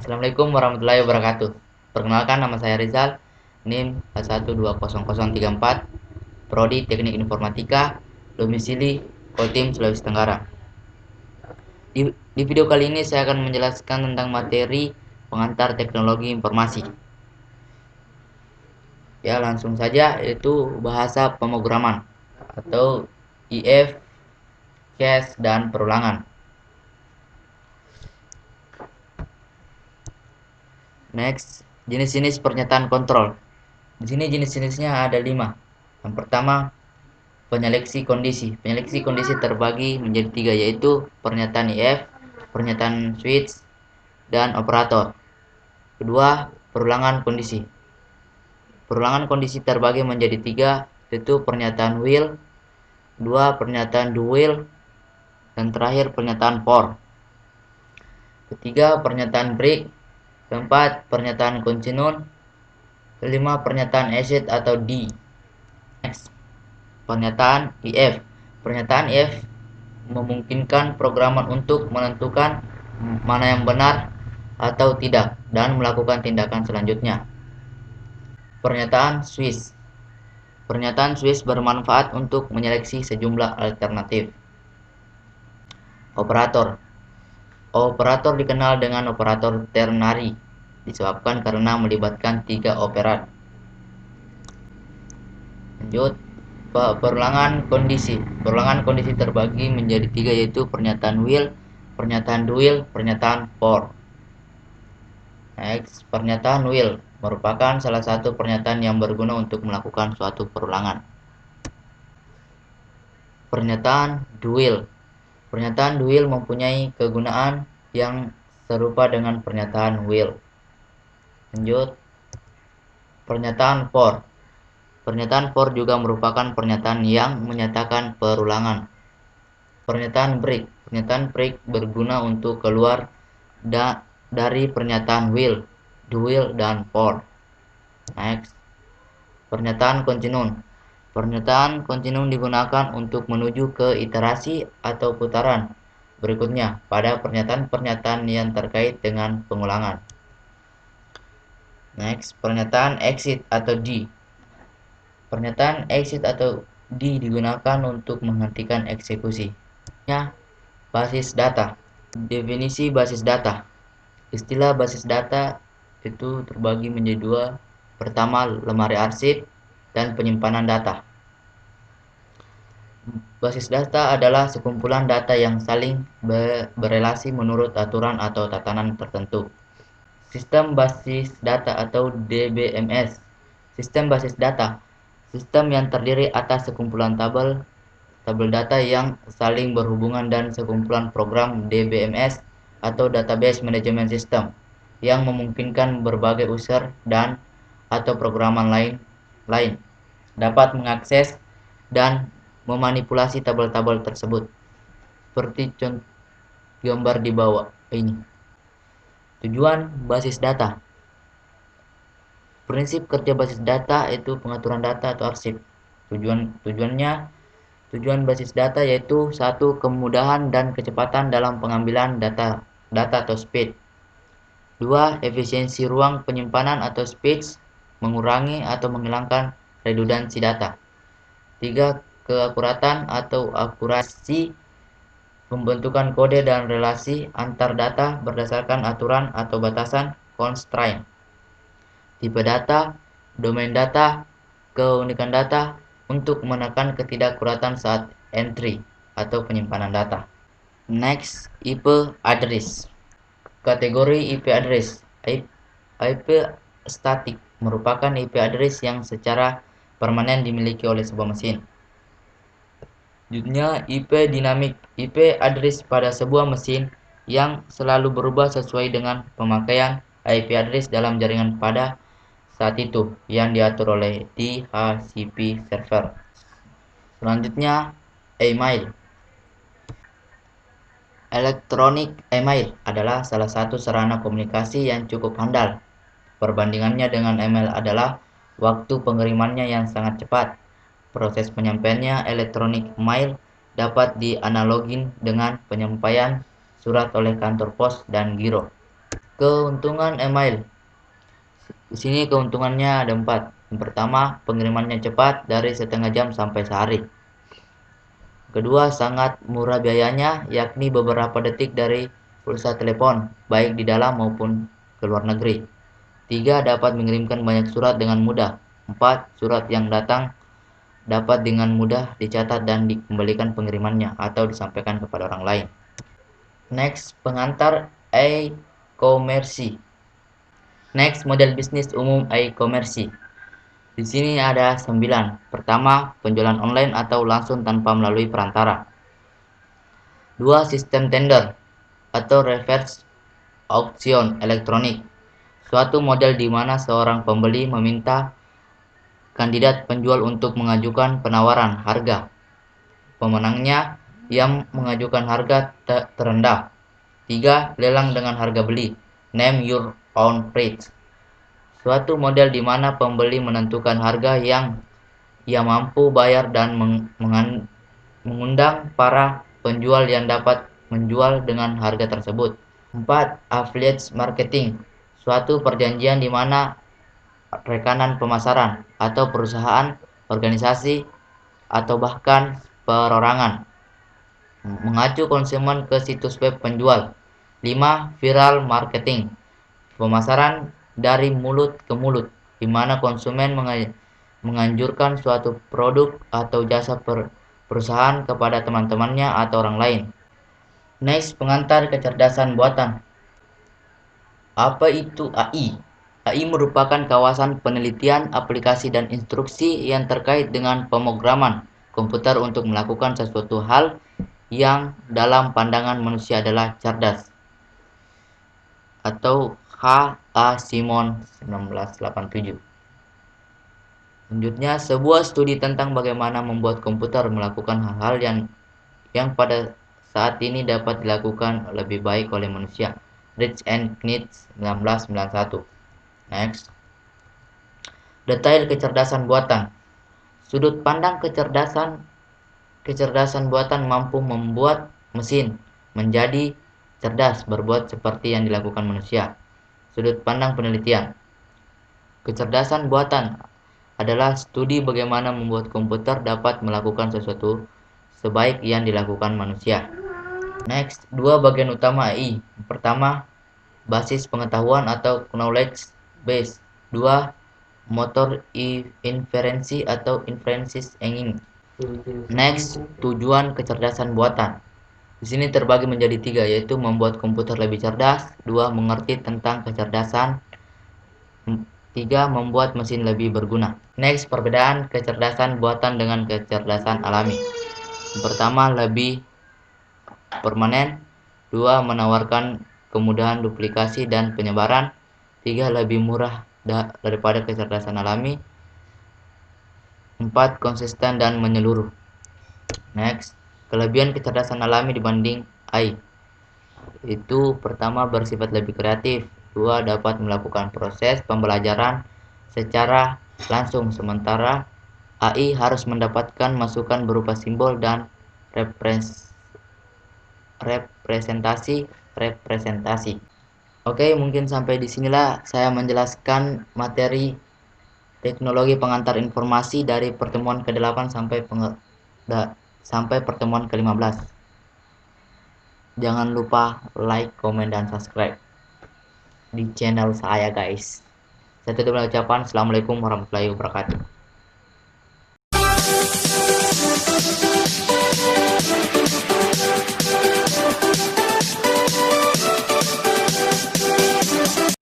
Assalamualaikum warahmatullahi wabarakatuh. Perkenalkan, nama saya Rizal, NIM 1200034, Prodi Teknik Informatika, domisili Kaltim, Sulawesi Tenggara. Di video kali ini saya akan menjelaskan tentang materi pengantar teknologi informasi. Ya, langsung saja, yaitu bahasa pemrograman atau IF, cache, dan perulangan. Next, jenis-jenis pernyataan kontrol. Di sini jenis-jenisnya ada 5. Yang pertama, penyeleksi kondisi. Penyeleksi kondisi terbagi menjadi 3, yaitu pernyataan if, pernyataan switch, dan operator. Kedua, perulangan kondisi. Perulangan kondisi terbagi menjadi 3, yaitu pernyataan while, 2 pernyataan do while, dan terakhir pernyataan for. Ketiga, pernyataan break. Keempat, pernyataan continue. Kelima, pernyataan exit atau D. Next, pernyataan if. Pernyataan if memungkinkan programmer untuk menentukan mana yang benar atau tidak dan melakukan tindakan selanjutnya. Pernyataan switch. Pernyataan switch bermanfaat untuk menyeleksi sejumlah alternatif. Operator. Operator dikenal dengan operator ternary disebabkan karena melibatkan 3 operan. Lanjut, perulangan kondisi. Perulangan kondisi terbagi menjadi 3, yaitu pernyataan while, pernyataan do while, pernyataan for. Next, pernyataan while merupakan salah satu pernyataan yang berguna untuk melakukan suatu perulangan. Pernyataan do while. Pernyataan do while mempunyai kegunaan yang serupa dengan pernyataan while. Lanjut, pernyataan for. Pernyataan for juga merupakan pernyataan yang menyatakan perulangan. Pernyataan break. Pernyataan break berguna untuk keluar dari pernyataan while, do while, dan for. Next, pernyataan continue. Pernyataan continue digunakan untuk menuju ke iterasi atau putaran berikutnya pada pernyataan-pernyataan yang terkait dengan pengulangan. Next, pernyataan exit atau D. Pernyataan exit atau D digunakan untuk menghentikan eksekusi. Basis data. Definisi basis data. Istilah basis data itu terbagi menjadi 2. Pertama, lemari arsip dan penyimpanan data. Basis data adalah sekumpulan data yang saling berelasi menurut aturan atau tatanan tertentu. Sistem basis data atau DBMS. Sistem basis data, sistem yang terdiri atas sekumpulan tabel data yang saling berhubungan dan sekumpulan program DBMS atau Database Management System yang memungkinkan berbagai user dan atau programan lain dapat mengakses dan memanipulasi tabel-tabel tersebut. Seperti contoh gambar di bawah ini. Tujuan basis data. Prinsip kerja basis data itu pengaturan data atau arsip. Tujuan basis data yaitu 1. Kemudahan dan kecepatan dalam pengambilan data atau speed. 2. Efisiensi ruang penyimpanan atau space, mengurangi atau menghilangkan redundansi data. 3. Keakuratan atau akurasi pembentukan kode dan relasi antar data berdasarkan aturan atau batasan constraint. Tipe data, domain data, keunikan data untuk menekan ketidakakuratan saat entry atau penyimpanan data. Next, IP address. Kategori IP address. IP static merupakan IP address yang secara permanen dimiliki oleh sebuah mesin. Selanjutnya, IP dinamik. IP address pada sebuah mesin yang selalu berubah sesuai dengan pemakaian IP address dalam jaringan pada saat itu yang diatur oleh DHCP server. Selanjutnya, email. Electronic email adalah salah satu sarana komunikasi yang cukup handal. Perbandingannya dengan email adalah waktu pengirimannya yang sangat cepat. Proses penyampaiannya elektronik mail dapat dianalogin dengan penyampaian surat oleh kantor pos dan giro. Keuntungan email. Di sini keuntungannya ada 4. Yang pertama, pengirimannya cepat dari setengah jam sampai sehari. Kedua, sangat murah biayanya, yakni beberapa detik dari pulsa telepon, baik di dalam maupun ke luar negeri. 3. Dapat mengirimkan banyak surat dengan mudah. 4. Surat yang datang dapat dengan mudah dicatat dan dikembalikan pengirimannya atau disampaikan kepada orang lain. Next, pengantar e-commerce. Next, model bisnis umum e-commerce. Di sini ada 9. Pertama, penjualan online atau langsung tanpa melalui perantara. 2. Sistem tender atau reverse auction elektronik. Suatu model di mana seorang pembeli meminta kandidat penjual untuk mengajukan penawaran harga. Pemenangnya yang mengajukan harga terendah. 3. Lelang dengan harga beli. Name your own price. Suatu model di mana pembeli menentukan harga yang ia mampu bayar dan mengundang para penjual yang dapat menjual dengan harga tersebut. 4. Affiliate marketing. Suatu perjanjian di mana rekanan pemasaran atau perusahaan, organisasi, atau bahkan perorangan mengacu konsumen ke situs web penjual. 5. Viral marketing. Pemasaran dari mulut ke mulut, di mana konsumen menganjurkan suatu produk atau jasa perusahaan kepada teman-temannya atau orang lain. Next, pengantar kecerdasan buatan. Apa itu AI? AI merupakan kawasan penelitian, aplikasi, dan instruksi yang terkait dengan pemrograman komputer untuk melakukan sesuatu hal yang dalam pandangan manusia adalah cerdas. Atau H. A. Simon 1987. Selanjutnya, sebuah studi tentang bagaimana membuat komputer melakukan hal-hal yang pada saat ini dapat dilakukan lebih baik oleh manusia. Rich and Knitz 1991. Next. Detail kecerdasan buatan. Sudut pandang kecerdasan buatan mampu membuat mesin menjadi cerdas berbuat seperti yang dilakukan manusia. Sudut pandang penelitian. Kecerdasan buatan adalah studi bagaimana membuat komputer dapat melakukan sesuatu sebaik yang dilakukan manusia. Next, 2 bagian utama AI. Pertama, basis pengetahuan atau knowledge base. 2. Motor inferensi atau inferences engine. Next, tujuan kecerdasan buatan. Di sini terbagi menjadi 3, yaitu membuat komputer lebih cerdas. 2. Mengerti tentang kecerdasan. 3. Membuat mesin lebih berguna. Next, perbedaan kecerdasan buatan dengan kecerdasan alami. Pertama, lebih permanen. 2. Menawarkan kemudahan duplikasi dan penyebaran. 3. Lebih murah daripada kecerdasan alami. 4. Konsisten dan menyeluruh. Next, kelebihan kecerdasan alami dibanding AI. Itu pertama, bersifat lebih kreatif. 2. Dapat melakukan proses pembelajaran secara langsung, sementara AI harus mendapatkan masukan berupa simbol dan representasi. Oke, mungkin sampai di sinilah saya menjelaskan materi teknologi pengantar informasi dari pertemuan ke-8 sampai pertemuan ke-15. Jangan lupa like, komen, dan subscribe di channel saya, guys. Saya tutup dengan ucapan Assalamualaikum warahmatullahi wabarakatuh.